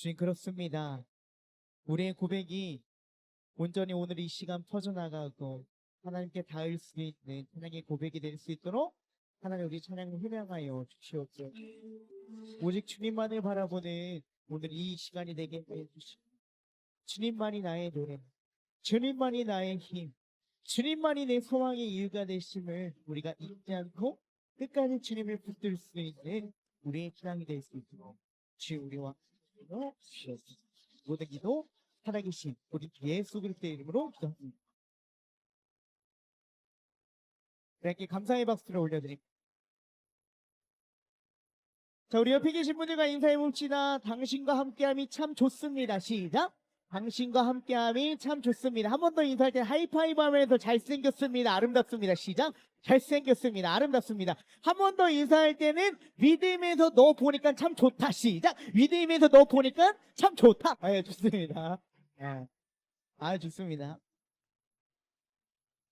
주님, 그렇습니다. 우리의 고백이 온전히 오늘 이 시간 퍼져나가고 하나님께 닿을 수 있는 하나님의 고백이 될 수 있도록 하나님 우리 찬양을 희명하여 주시옵소서. 오직 주님만을 바라보는 오늘 이 시간이 되게 해주시고, 주님만이 나의 노래, 주님만이 나의 힘, 주님만이 내 소망의 이유가 되심을 우리가 잊지 않고 끝까지 주님을 붙들 수 있는 우리의 신앙이 될 수 있도록 주 우리와 주시옵소서. 모든 기도 살아계신 우리 예수 그리스도의 이름으로 기도합니다. 이렇게 감사의 박수를 올려드립니다. 자, 우리 옆에 계신 분들과 인사해 봅시다. 당신과 함께함이 참 좋습니다. 시작. 당신과 함께함이 참 좋습니다. 한 번 더 인사할 때 하이파이브 하면서 잘생겼습니다. 아름답습니다. 시작. 잘생겼습니다. 아름답습니다. 한 번 더 인사할 때는 믿음에서 너 보니까 참 좋다. 시작. 믿음에서 너 보니까 참 좋다. 아, 예, 좋습니다. 예. 아, 좋습니다.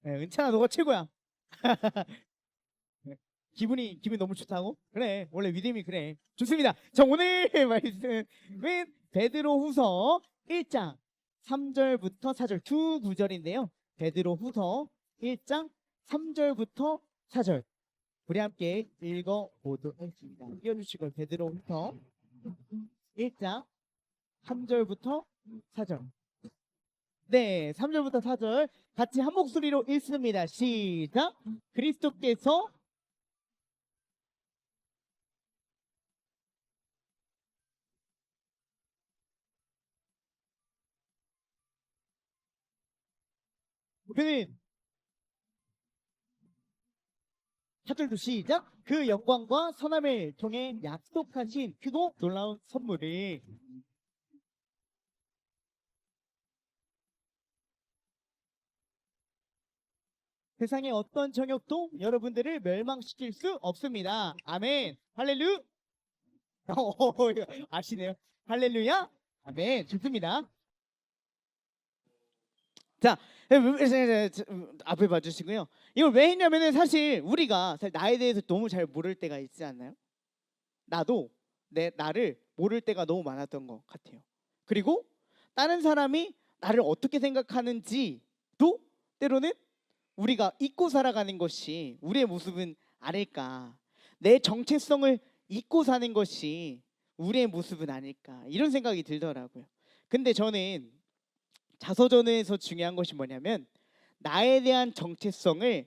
예, 은찬아, 너가 최고야. 기분이 너무 좋다고? 그래, 원래 믿음이 그래. 좋습니다. 자, 오늘 말씀은 베드로후서 1장 3절부터 4절 두 구절인데요. 베드로후서 1장 3절부터 4절 우리 함께 읽어보도록 하겠습니다. 띄워주시고, 베드로후서 1장 3절부터 4절. 네, 3절부터 4절 같이 한 목소리로 읽습니다. 시작. 그리스도께서 그는 4절도 시작. 그 영광과 선함을 통해 약속하신 크고 놀라운 선물을 세상의 어떤 정욕도 여러분들을 멸망시킬 수 없습니다. 아멘. 할렐루. 아시네요. 할렐루야. 아멘. 좋습니다. 자, 앞을 봐주시고요. 이걸 왜 했냐면은 사실 우리가 나에 대해서 너무 잘 모를 때가 있지 않나요? 나도 나를 모를 때가 너무 많았던 것 같아요. 그리고 다른 사람이 나를 어떻게 생각하는지도 때로는 우리가 잊고 살아가는 것이 우리의 모습은 아닐까. 내 정체성을 잊고 사는 것이 우리의 모습은 아닐까. 이런 생각이 들더라고요. 근데 저는 자서전에서 중요한 것이 뭐냐면 나에 대한 정체성을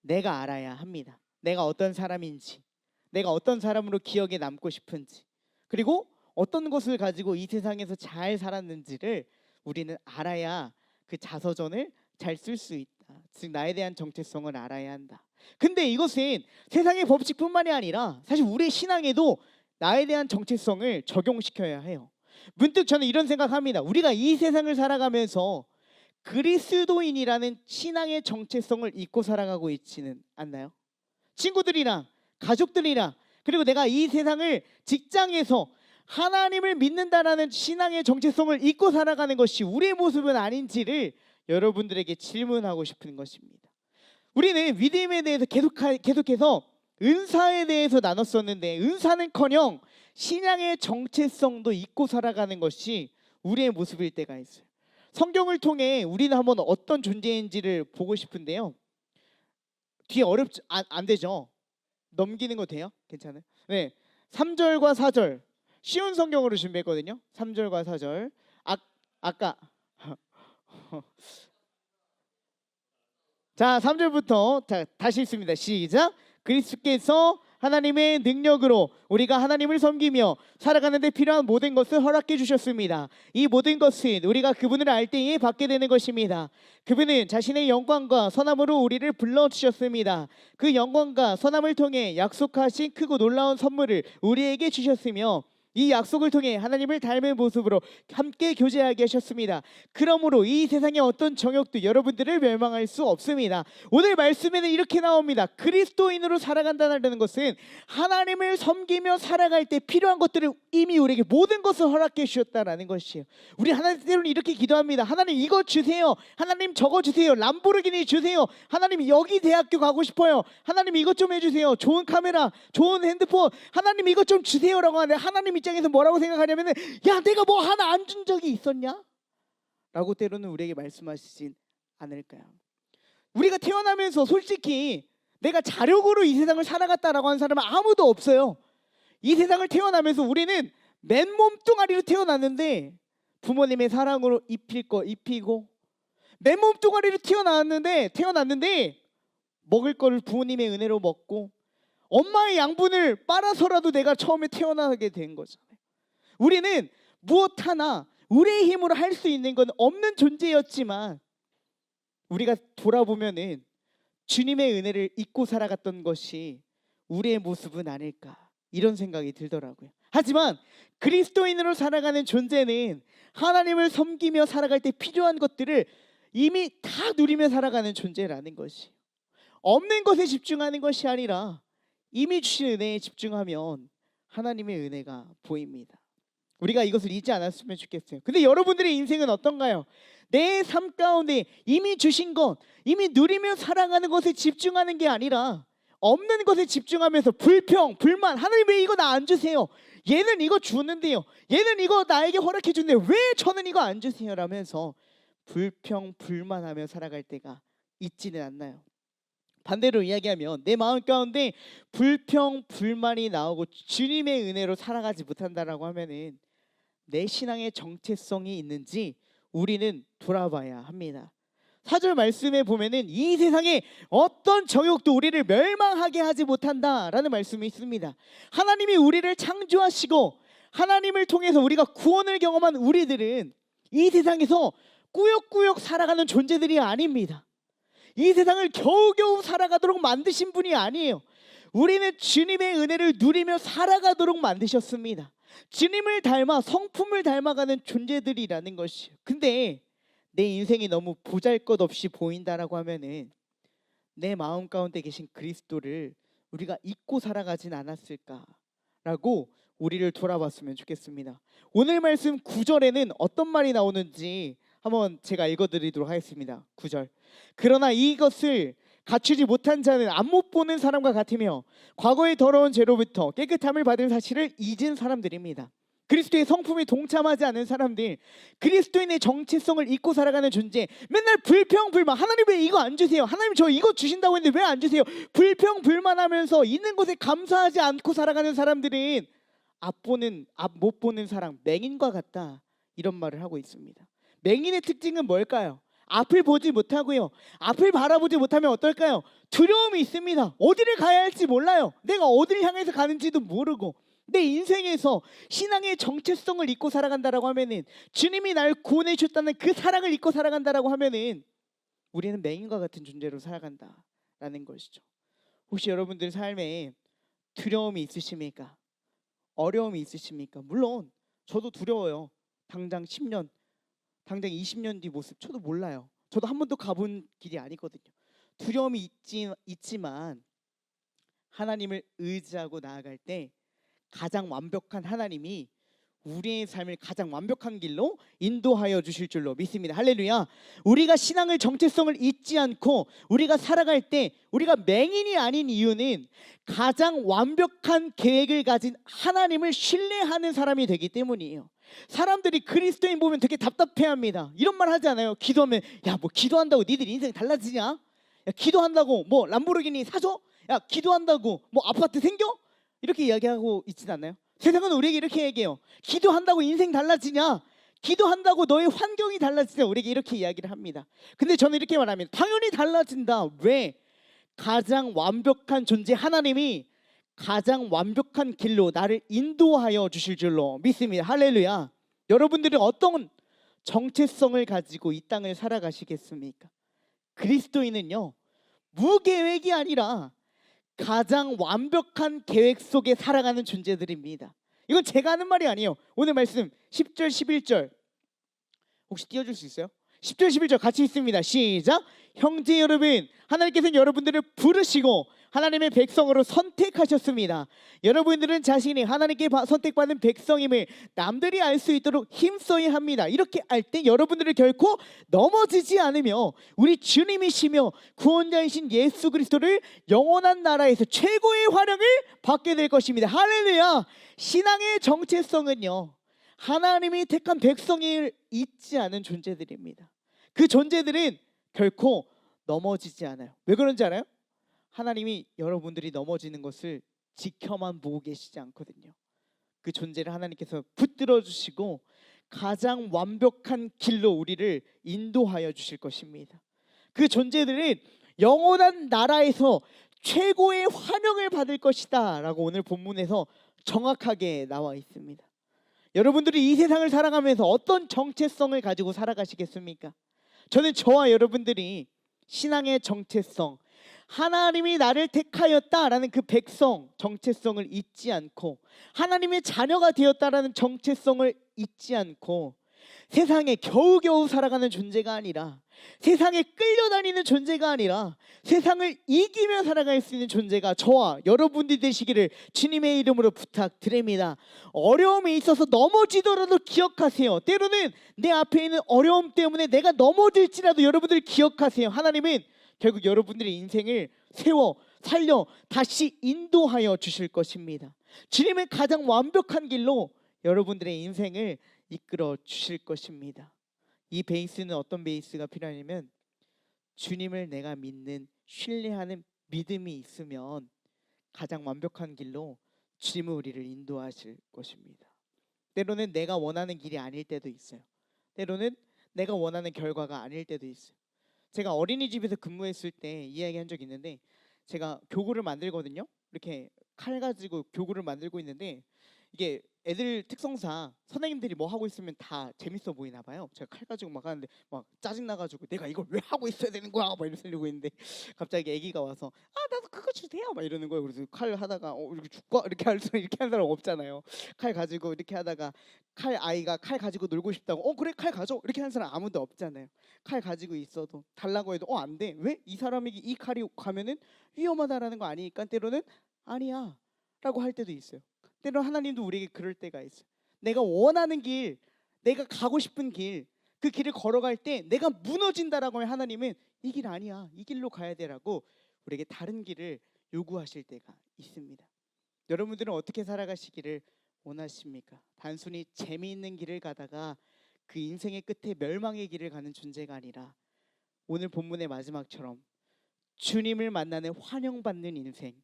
내가 알아야 합니다. 내가 어떤 사람인지, 내가 어떤 사람으로 기억에 남고 싶은지, 그리고 어떤 것을 가지고 이 세상에서 잘 살았는지를 우리는 알아야 그 자서전을 잘 쓸 수 있다. 즉 나에 대한 정체성을 알아야 한다. 근데 이것은 세상의 법칙뿐만이 아니라 사실 우리의 신앙에도 나에 대한 정체성을 적용시켜야 해요. 문득 저는 이런 생각합니다. 우리가 이 세상을 살아가면서 그리스도인이라는 신앙의 정체성을 잊고 살아가고 있지는 않나요? 친구들이랑 가족들이랑, 그리고 내가 이 세상을 직장에서 하나님을 믿는다라는 신앙의 정체성을 잊고 살아가는 것이 우리의 모습은 아닌지를 여러분들에게 질문하고 싶은 것입니다. 우리는 믿음에 대해서 계속해서 은사에 대해서 나눴었는데 은사는커녕 신앙의 정체성도 잊고 살아가는 것이 우리의 모습일 때가 있어요. 성경을 통해 우리는 한번 어떤 존재인지를 보고 싶은데요. 뒤에 안 되죠? 넘기는 거 돼요? 괜찮아요? 네, 3절과 4절 쉬운 성경으로 준비했거든요. 3절과 4절 아까 자, 3절부터 다시 읽습니다. 시작. 그리스도께서 하나님의 능력으로 우리가 하나님을 섬기며 살아가는데 필요한 모든 것을 허락해 주셨습니다. 이 모든 것은 우리가 그분을 알 때에 받게 되는 것입니다. 그분은 자신의 영광과 선함으로 우리를 불러주셨습니다. 그 영광과 선함을 통해 약속하신 크고 놀라운 선물을 우리에게 주셨으며 이 약속을 통해 하나님을 닮은 모습으로 함께 교제하게 하셨습니다. 그러므로 이 세상의 어떤 정욕도 여러분들을 멸망할 수 없습니다. 오늘 말씀에는 이렇게 나옵니다. 그리스도인으로 살아간다는 것은 하나님을 섬기며 살아갈 때 필요한 것들을 이미 우리에게 모든 것을 허락해 주셨다는 것이에요. 우리 하나님 때로는 이렇게 기도합니다. 하나님 이거 주세요. 하나님 저거 주세요. 람보르기니 주세요. 하나님 여기 대학교 가고 싶어요. 하나님 이것 좀 해주세요. 좋은 카메라, 좋은 핸드폰, 하나님 이것 좀 주세요라고 하는데 하나님이 입장에서 뭐라고 생각하냐면은 야 내가 뭐 하나 안 준 적이 있었냐? 라고 때로는 우리에게 말씀하시진 않을까요? 우리가 태어나면서 솔직히 내가 자력으로 이 세상을 살아갔다라고 하는 사람은 아무도 없어요. 이 세상을 태어나면서 우리는 맨몸 뚱아리로 태어났는데 부모님의 사랑으로 입힐 거 입히고, 맨몸 뚱아리로 태어났는데 먹을 거를 부모님의 은혜로 먹고, 엄마의 양분을 빨아서라도 내가 처음에 태어나게 된 거잖아요. 우리는 무엇 하나 우리의 힘으로 할 수 있는 건 없는 존재였지만 우리가 돌아보면은 주님의 은혜를 잊고 살아갔던 것이 우리의 모습은 아닐까, 이런 생각이 들더라고요. 하지만 그리스도인으로 살아가는 존재는 하나님을 섬기며 살아갈 때 필요한 것들을 이미 다 누리며 살아가는 존재라는 것이, 없는 것에 집중하는 것이 아니라 이미 주신 은혜에 집중하면 하나님의 은혜가 보입니다. 우리가 이것을 잊지 않았으면 좋겠어요. 근데 여러분들의 인생은 어떤가요? 내 삶 가운데 이미 주신 것, 이미 누리며 살아가는 것에 집중하는 게 아니라 없는 것에 집중하면서 불평, 불만, 하나님 왜 이거 나 안 주세요? 얘는 이거 주는데요, 얘는 이거 나에게 허락해 주는데 왜 저는 이거 안 주세요? 라면서 불평, 불만하며 살아갈 때가 있지는 않나요? 반대로 이야기하면 내 마음 가운데 불평, 불만이 나오고 주님의 은혜로 살아가지 못한다라고 하면은 내 신앙의 정체성이 있는지 우리는 돌아봐야 합니다. 4절 말씀에 보면은 이 세상에 어떤 정욕도 우리를 멸망하게 하지 못한다라는 말씀이 있습니다. 하나님이 우리를 창조하시고 하나님을 통해서 우리가 구원을 경험한 우리들은 이 세상에서 꾸역꾸역 살아가는 존재들이 아닙니다. 이 세상을 겨우겨우 살아가도록 만드신 분이 아니에요. 우리는 주님의 은혜를 누리며 살아가도록 만드셨습니다. 주님을 닮아 성품을 닮아가는 존재들이라는 것이에요. 근데 내 인생이 너무 보잘것없이 보인다라고 하면은 내 마음 가운데 계신 그리스도를 우리가 잊고 살아가진 않았을까라고 우리를 돌아봤으면 좋겠습니다. 오늘 말씀 9절에는 어떤 말이 나오는지 한번 제가 읽어드리도록 하겠습니다. 9절. 그러나 이것을 갖추지 못한 자는 안못 보는 사람과 같으며 과거의 더러운 죄로부터 깨끗함을 받은 사실을 잊은 사람들입니다. 그리스도의 성품에 동참하지 않은 사람들, 그리스도인의 정체성을 잊고 살아가는 존재, 맨날 불평, 불만, 하나님 왜 이거 안 주세요? 하나님 저 이거 주신다고 했는데 왜 안 주세요? 불평, 불만하면서 있는 것에 감사하지 않고 살아가는 사람들은 앞 못 보는 사람, 맹인과 같다, 이런 말을 하고 있습니다. 맹인의 특징은 뭘까요? 앞을 보지 못하고요, 앞을 바라보지 못하면 어떨까요? 두려움이 있습니다. 어디를 가야 할지 몰라요. 내가 어디를 향해서 가는지도 모르고, 내 인생에서 신앙의 정체성을 잊고 살아간다라고 하면은, 주님이 날 구원해 주셨다는 그 사랑을 잊고 살아간다라고 하면은 우리는 맹인과 같은 존재로 살아간다라는 것이죠. 혹시 여러분들 삶에 두려움이 있으십니까? 어려움이 있으십니까? 물론 저도 두려워요. 당장 10년, 당장 20년 뒤 모습 저도 몰라요. 저도 한 번도 가본 길이 아니거든요. 두려움이 있지만 하나님을 의지하고 나아갈 때 가장 완벽한 하나님이 우리의 삶을 가장 완벽한 길로 인도하여 주실 줄로 믿습니다. 할렐루야. 우리가 신앙의 정체성을 잊지 않고 우리가 살아갈 때 우리가 맹인이 아닌 이유는 가장 완벽한 계획을 가진 하나님을 신뢰하는 사람이 되기 때문이에요. 사람들이 그리스도인 보면 되게 답답해합니다. 이런 말 하지 않아요? 기도하면 야 뭐 기도한다고 니들 인생 달라지냐? 야 기도한다고 뭐 람보르기니 사줘? 야 기도한다고 뭐 아파트 생겨? 이렇게 이야기하고 있진 않나요? 세상은 우리에게 이렇게 얘기해요. 기도한다고 인생 달라지냐? 기도한다고 너의 환경이 달라지냐? 우리에게 이렇게 이야기를 합니다. 근데 저는 이렇게 말합니다. 당연히 달라진다. 왜? 가장 완벽한 존재 하나님이 가장 완벽한 길로 나를 인도하여 주실 줄로 믿습니다. 할렐루야. 여러분들은 어떤 정체성을 가지고 이 땅을 살아가시겠습니까? 그리스도인은요, 무계획이 아니라 가장 완벽한 계획 속에 살아가는 존재들입니다. 이건 제가 하는 말이 아니에요. 오늘 말씀 10절 11절 혹시 띄워줄 수 있어요? 10절 11절 같이 있습니다. 시작. 형제 여러분, 하나님께서는 여러분들을 부르시고 하나님의 백성으로 선택하셨습니다. 여러분들은 자신이 하나님께 선택받은 백성임을 남들이 알 수 있도록 힘써야 합니다. 이렇게 할 때 여러분들을 결코 넘어지지 않으며 우리 주님이시며 구원자이신 예수 그리스도를 영원한 나라에서 최고의 환영을 받게 될 것입니다. 할렐루야. 신앙의 정체성은요, 하나님이 택한 백성을 잊지 않은 존재들입니다. 그 존재들은 결코 넘어지지 않아요. 왜 그런지 알아요? 하나님이 여러분들이 넘어지는 것을 지켜만 보고 계시지 않거든요. 그 존재를 하나님께서 붙들어 주시고 가장 완벽한 길로 우리를 인도하여 주실 것입니다. 그 존재들은 영원한 나라에서 최고의 환영을 받을 것이다 라고 오늘 본문에서 정확하게 나와 있습니다. 여러분들이 이 세상을 살아가면서 어떤 정체성을 가지고 살아가시겠습니까? 저는 저와 여러분들이 신앙의 정체성, 하나님이 나를 택하였다라는 그 백성 정체성을 잊지 않고 하나님의 자녀가 되었다라는 정체성을 잊지 않고 세상에 겨우겨우 살아가는 존재가 아니라, 세상에 끌려다니는 존재가 아니라 세상을 이기며 살아갈 수 있는 존재가 저와 여러분들이 되시기를 주님의 이름으로 부탁드립니다. 어려움이 있어서 넘어지더라도 기억하세요. 때로는 내 앞에 있는 어려움 때문에 내가 넘어질지라도 여러분들 기억하세요. 하나님은 결국 여러분들의 인생을 세워 살려 다시 인도하여 주실 것입니다. 주님은 가장 완벽한 길로 여러분들의 인생을 이끌어 주실 것입니다. 이 베이스는 어떤 베이스가 필요하냐면, 주님을 내가 믿는, 신뢰하는 믿음이 있으면 가장 완벽한 길로 주님은 우리를 인도하실 것입니다. 때로는 내가 원하는 길이 아닐 때도 있어요. 때로는 내가 원하는 결과가 아닐 때도 있어요. 제가 어린이집에서 근무했을 때 이야기한 적이 있는데, 제가 교구를 만들거든요. 이렇게 칼 가지고 교구를 만들고 있는데, 이게 애들 특성상 선생님들이 뭐 하고 있으면 다 재밌어 보이나 봐요. 제가 칼 가지고 막 하는데 막 짜증 나가지고 내가 이걸 왜 하고 있어야 되는 거야 막 이러고 있는데, 갑자기 애기가 와서 나도 그거 주세요 막 이러는 거예요. 그래서 칼 하다가 이렇게 줄까 이렇게 이렇게 하는 사람 없잖아요. 칼 가지고 이렇게 하다가 아이가 칼 가지고 놀고 싶다고 그래 칼 가져 이렇게 하는 사람 아무도 없잖아요. 칼 가지고 있어도 달라고 해도 안 돼. 왜? 이 사람에게 이 칼이 가면은 위험하다라는 거 아니니까 때로는 아니야 라고 할 때도 있어요. 때로 하나님도 우리에게 그럴 때가 있어요. 내가 원하는 길, 내가 가고 싶은 길, 그 길을 걸어갈 때 내가 무너진다라고 하면 하나님은 이 길 아니야, 이 길로 가야 돼라고 우리에게 다른 길을 요구하실 때가 있습니다. 여러분들은 어떻게 살아가시기를 원하십니까? 단순히 재미있는 길을 가다가 그 인생의 끝에 멸망의 길을 가는 존재가 아니라, 오늘 본문의 마지막처럼 주님을 만나는 환영받는 인생,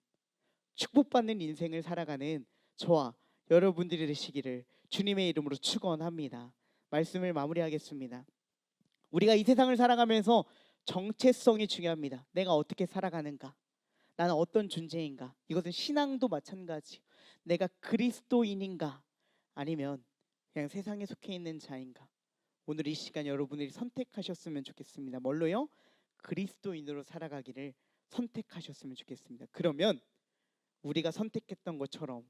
축복받는 인생을 살아가는 저와 여러분들이 되시기를 주님의 이름으로 축원합니다. 말씀을 마무리하겠습니다. 우리가 이 세상을 살아가면서 정체성이 중요합니다. 내가 어떻게 살아가는가, 나는 어떤 존재인가. 이것은 신앙도 마찬가지. 내가 그리스도인인가 아니면 그냥 세상에 속해 있는 자인가. 오늘 이 시간 여러분들이 선택하셨으면 좋겠습니다. 뭘로요? 그리스도인으로 살아가기를 선택하셨으면 좋겠습니다. 그러면 우리가 선택했던 것처럼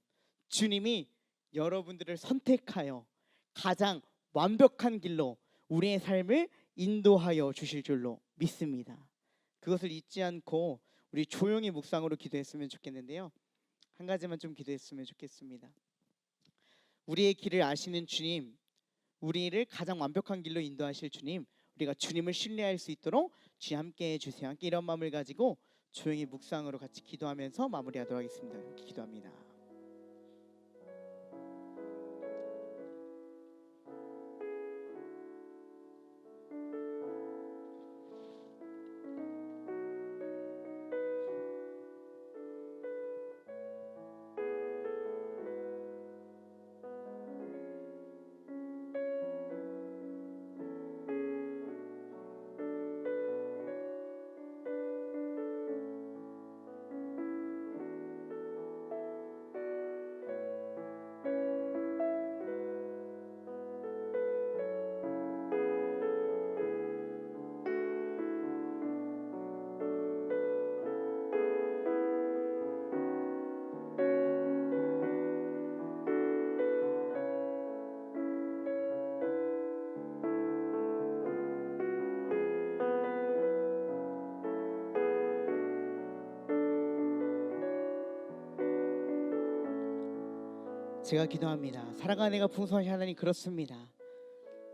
주님이 여러분들을 선택하여 가장 완벽한 길로 우리의 삶을 인도하여 주실 줄로 믿습니다. 그것을 잊지 않고 우리 조용히 묵상으로 기도했으면 좋겠는데요. 한 가지만 좀 기도했으면 좋겠습니다. 우리의 길을 아시는 주님, 우리를 가장 완벽한 길로 인도하실 주님, 우리가 주님을 신뢰할 수 있도록 주님 함께 해주세요. 함께 이런 마음을 가지고 조용히 묵상으로 같이 기도하면서 마무리하도록 하겠습니다. 기도합니다. 제가 기도합니다. 사랑하는 내가 풍성하신 하나님, 그렇습니다.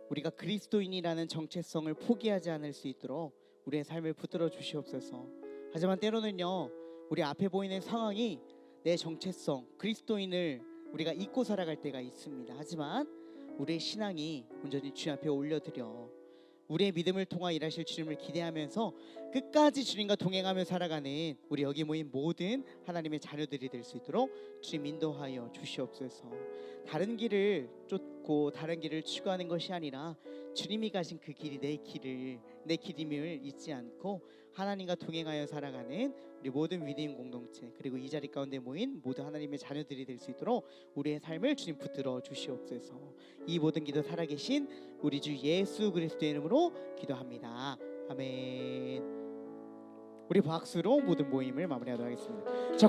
우리가 그리스도인이라는 정체성을 포기하지 않을 수 있도록 우리의 삶을 붙들어 주시옵소서. 하지만 때로는요, 우리 앞에 보이는 상황이 내 정체성, 그리스도인을 우리가 잊고 살아갈 때가 있습니다. 하지만 우리의 신앙이 온전히 주님 앞에 올려드려 우리의 믿음을 통하 일하실 주님을 기대하면서 끝까지 주님과 동행하며 살아가는 우리 여기 모인 모든 하나님의 자녀들이 될 수 있도록 주님 인도하여 주시옵소서. 다른 길을 쫓고 다른 길을 추구하는 것이 아니라 주님이 가신 그 길이 내 길임을 잊지 않고 하나님과 동행하여 살아가는 우리 모든 위대인 공동체, 그리고 이 자리 가운데 모인 모든 하나님의 자녀들이 될 수 있도록 우리의 삶을 주님 붙들어 주시옵소서. 이 모든 기도 살아계신 우리 주 예수 그리스도의 이름으로 기도합니다. 아멘. 우리 박수로 모든 모임을 마무리하도록 하겠습니다. 자,